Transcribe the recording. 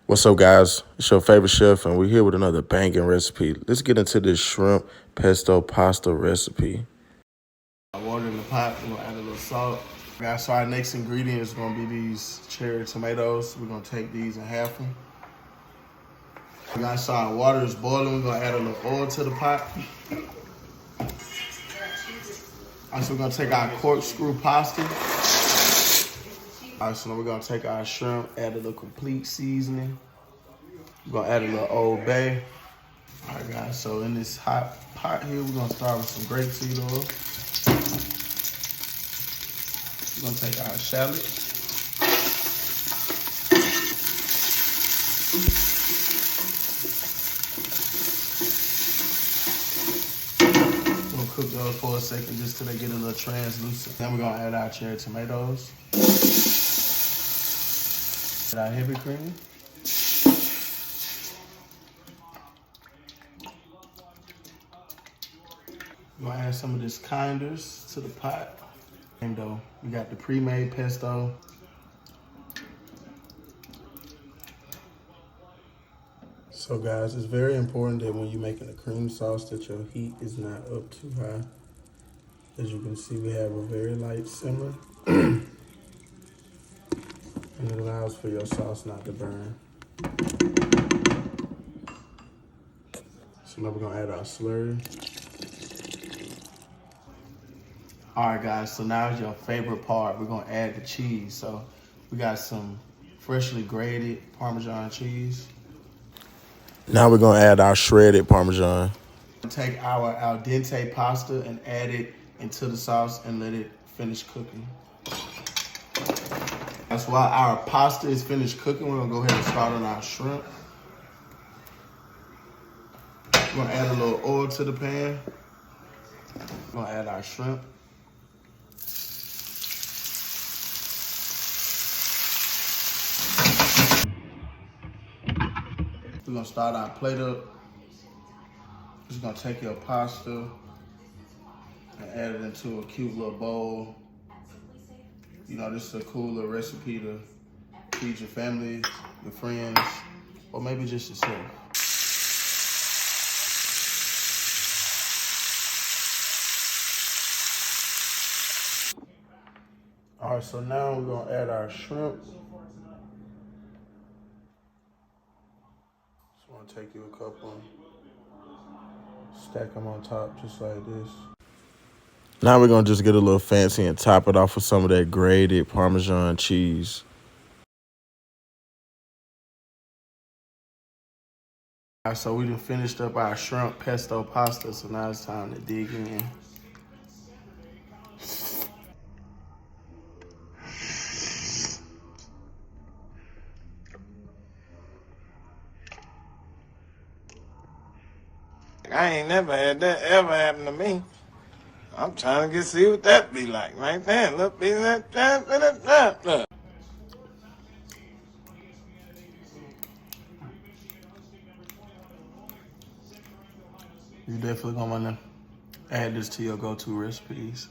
What's up, guys? It's your favorite chef, and we're here with another banging recipe. Let's get into this shrimp pesto pasta recipe. Water in the pot, we're gonna add a little salt. Guys, so our next ingredient is gonna be these cherry tomatoes. We're gonna take these and half them. Guys, so our water is boiling. We're gonna add a little oil to the pot. All right, so we're gonna take our corkscrew pasta. All right, so now we're gonna take our shrimp, add a little complete seasoning. We're gonna add a little Old Bay. All right, guys, so in this hot pot here, we're gonna start with some grapeseed oil. We're gonna take our shallot. We're gonna cook those for a second just till they get a little translucent. Then we're gonna add our cherry tomatoes. Add our heavy cream. We're gonna add some of this kinders to the pot. And though we got the pre-made pesto. So guys, it's very important that when you're making a cream sauce that your heat is not up too high. As you can see, we have a very light simmer. And it allows for your sauce not to burn. So now we're gonna add our slurry. All right, guys, so now is your favorite part. We're gonna add the cheese. So we got some freshly grated Parmesan cheese. Now we're gonna add our shredded Parmesan. Take our al dente pasta and add it into the sauce and let it finish cooking. That's while our pasta is finished cooking, we're gonna go ahead and start on our shrimp. We're gonna add a little oil to the pan. We're gonna add our shrimp. We're gonna start our plate up. Just gonna take your pasta and add it into a cute little bowl. You know, this is a cool little recipe to feed your family, your friends, or maybe just yourself. All right, so now we're gonna add our shrimp. Just wanna take you a couple, stack them on top just like this. Now we're gonna just get a little fancy and top it off with some of that grated Parmesan cheese. All right, so we done finished up our shrimp pesto pasta, so now it's time to dig in. I ain't never had that ever happen to me. I'm trying to see what that be like right there. Look, be that. You definitely gonna wanna add this to your go-to recipes.